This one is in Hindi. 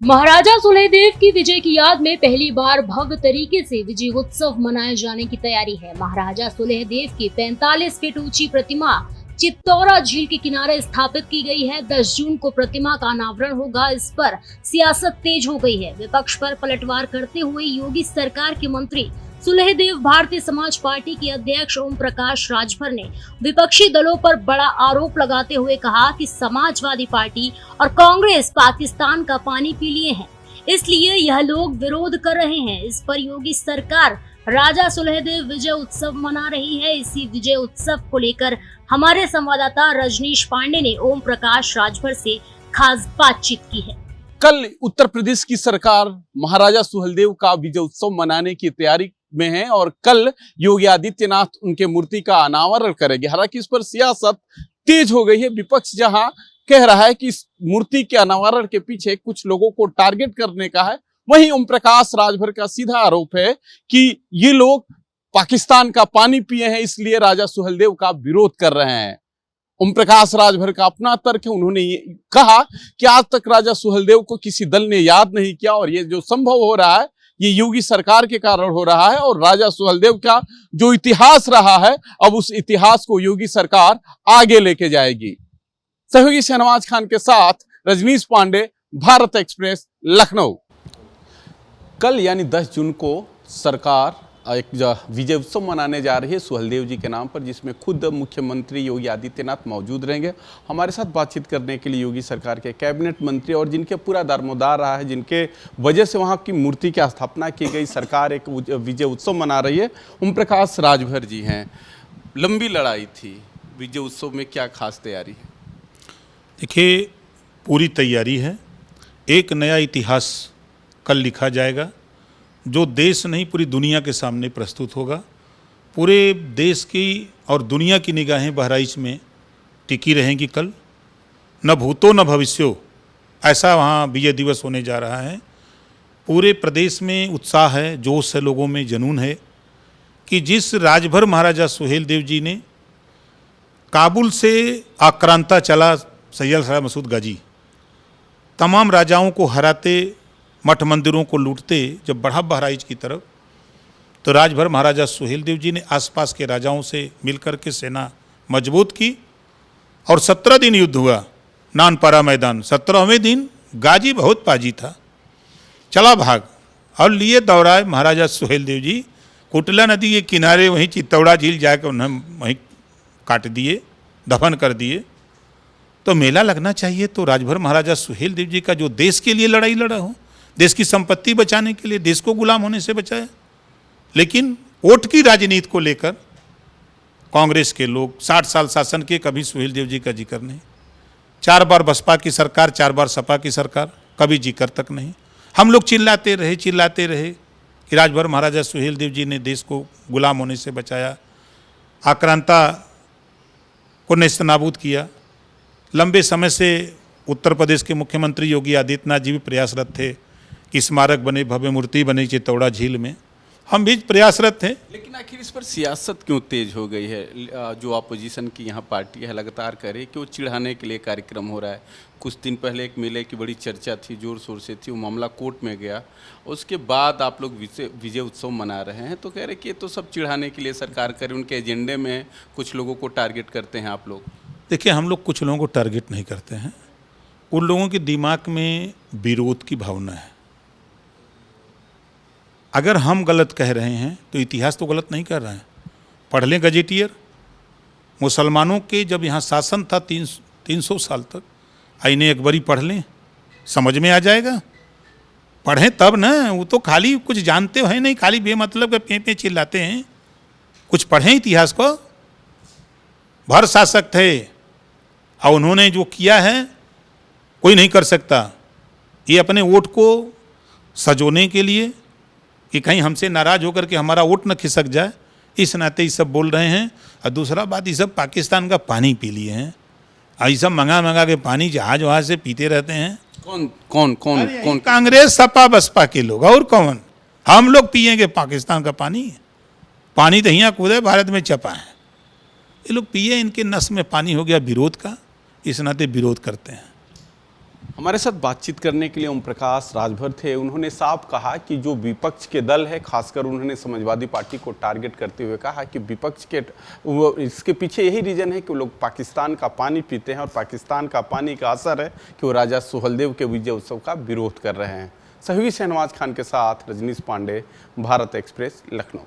महाराजा सुहेलदेव की विजय की याद में पहली बार भव्य तरीके से विजय उत्सव मनाए जाने की तैयारी है। महाराजा सुहेलदेव की 45 फीट ऊंची प्रतिमा चित्तौरा झील के किनारे स्थापित की गई है। 10 जून को प्रतिमा का अनावरण होगा। इस पर सियासत तेज हो गई है। विपक्ष पर पलटवार करते हुए योगी सरकार के मंत्री सुहेलदेव भारतीय समाज पार्टी के अध्यक्ष ओम प्रकाश राजभर ने विपक्षी दलों पर बड़ा आरोप लगाते हुए कहा कि समाजवादी पार्टी और कांग्रेस पाकिस्तान का पानी पी लिए हैं, इसलिए यह लोग विरोध कर रहे हैं। इस पर योगी सरकार राजा सुहेलदेव विजय उत्सव मना रही है। इसी विजय उत्सव को लेकर हमारे संवाददाता रजनीश पांडे ने ओम प्रकाश राजभर से खास बातचीत की है। कल उत्तर प्रदेश की सरकार महाराजा सुहेलदेव का विजय उत्सव मनाने की तैयारी में है और कल योगी आदित्यनाथ उनके मूर्ति का अनावरण करेंगे। हालांकि इस पर सियासत तेज हो गई है। विपक्ष जहां कह रहा है कि इस मूर्ति के अनावरण के पीछे कुछ लोगों को टारगेट करने का है, वहीं ओम प्रकाश राजभर का सीधा आरोप है कि ये लोग पाकिस्तान का पानी पिए हैं, इसलिए राजा सुहेलदेव का विरोध कर रहे हैं। ओम प्रकाश राजभर का अपना तर्क है। उन्होंने ये कहा कि आज तक राजा सुहेलदेव को किसी दल ने याद नहीं किया और ये जो संभव हो रहा है ये योगी सरकार के कारण हो रहा है और राजा सुहेलदेव का जो इतिहास रहा है अब उस इतिहास को योगी सरकार आगे लेके जाएगी। सहयोगी शहनवाज खान के साथ रजनीश पांडे, भारत एक्सप्रेस, लखनऊ। कल यानी 10 जून को सरकार एक विजय उत्सव मनाने जा रही है सुहेलदेव जी के नाम पर, जिसमें खुद मुख्यमंत्री योगी आदित्यनाथ मौजूद रहेंगे। हमारे साथ बातचीत करने के लिए योगी सरकार के कैबिनेट मंत्री और जिनके पूरा दारोमदार रहा है, जिनके वजह से वहाँ की मूर्ति की स्थापना की गई, सरकार एक विजय उत्सव मना रही है, ओम प्रकाश राजभर जी हैं। लंबी लड़ाई थी, विजय उत्सव में क्या खास तैयारी है? देखिए, पूरी तैयारी है। एक नया इतिहास कल लिखा जाएगा जो देश नहीं पूरी दुनिया के सामने प्रस्तुत होगा। पूरे देश की और दुनिया की निगाहें बहराइच में टिकी रहेंगी। कल न भूतो न भविष्यो, ऐसा वहाँ विजय दिवस होने जा रहा है। पूरे प्रदेश में उत्साह है, जोश है, लोगों में जुनून है कि जिस राजभर महाराजा सुहेलदेव जी ने काबुल से आक्रांता चला सैयद शाह मसूद गाजी, तमाम राजाओं को हराते, मठ मंदिरों को लूटते जब बढ़ा बहराइच की तरफ, तो राजभर महाराजा सुहेलदेव जी ने आसपास के राजाओं से मिलकर के सेना मजबूत की और 17 दिन युद्ध हुआ। नानपारा मैदान 17वें दिन गाजी बहुत पाजी था, चला भाग और लिए दौड़ाए महाराजा सुहेलदेव जी कुटला नदी के किनारे, वहीं चित्तौड़ा झील जाकर उन्हें वहीं काट दिए, दफन कर दिए। तो मेला लगना चाहिए तो राजभर महाराजा सुहेलदेव जी का जो देश के लिए लड़ाई लड़ा हो, देश की संपत्ति बचाने के लिए, देश को गुलाम होने से बचाया। लेकिन वोट की राजनीति को लेकर कांग्रेस के लोग 60 साल शासन के, कभी सुहेलदेव जी का जिक्र नहीं। 4 बार बसपा की सरकार, 4 बार सपा की सरकार, कभी जिक्र तक नहीं। हम लोग चिल्लाते रहे कि राजभर महाराजा सुहेलदेव जी ने देश को गुलाम होने से बचाया, आक्रांता को नेस्तनाबूद किया। लंबे समय से उत्तर प्रदेश के मुख्यमंत्री योगी आदित्यनाथ जी भी प्रयासरत थे कि स्मारक बने, भव्य मूर्ति बने चित्तौड़ा झील में, हम भी प्रयासरत थे। लेकिन आखिर इस पर सियासत क्यों तेज हो गई है? जो अपोजिशन की यहाँ पार्टी है लगातार करे कि वो चिढ़ाने के लिए कार्यक्रम हो रहा है। कुछ दिन पहले एक मेले की बड़ी चर्चा थी, जोर शोर से थी, वो मामला कोर्ट में गया। उसके बाद आप लोग विजय उत्सव मना रहे हैं तो कह रहे कि ये तो सब चिढ़ाने के लिए सरकार करे, उनके एजेंडे में कुछ लोगों को टारगेट करते हैं आप लोग। देखिए, हम लोग कुछ लोगों को टारगेट नहीं करते हैं। उन लोगों के दिमाग में विरोध की भावना है। अगर हम गलत कह रहे हैं तो इतिहास तो गलत नहीं कर रहे हैं। पढ़ लें गजेटियर, मुसलमानों के जब यहाँ शासन था 300 साल तक, आईने अकबरी पढ़ लें, समझ में आ जाएगा। पढ़ें तब ना, वो तो खाली कुछ जानते हैं नहीं, खाली बेमतलब के पे चिल्लाते हैं। कुछ पढ़ें इतिहास को। भर शासक थे और उन्होंने जो किया है कोई नहीं कर सकता। ये अपने वोट को सजोने के लिए कि कहीं हमसे नाराज होकर के हमारा वोट न खिसक जाए, इस नाते ये सब बोल रहे हैं। और दूसरा बात, ये सब पाकिस्तान का पानी पी लिए हैं। ये सब मंगा के पानी जहाज वहाज से पीते रहते हैं। कौन? कांग्रेस सपा बसपा के लोग, और कौन? हम लोग पिएंगे पाकिस्तान का पानी? पानी तो यहाँ खुद है, भारत में चपा है। ये लोग पिए, इनके नस में पानी हो गया विरोध का, इस नाते विरोध करते हैं। हमारे साथ बातचीत करने के लिए ओम प्रकाश राजभर थे। उन्होंने साफ कहा कि जो विपक्ष के दल है, खासकर उन्होंने समाजवादी पार्टी को टारगेट करते हुए कहा कि विपक्ष के इसके पीछे यही रीज़न है कि वो लोग पाकिस्तान का पानी पीते हैं और पाकिस्तान का पानी का असर है कि वो राजा सुहेलदेव के विजय उत्सव का विरोध कर रहे हैं। सहयोगी शहनवाज खान के साथ रजनीश पांडे, भारत एक्सप्रेस, लखनऊ।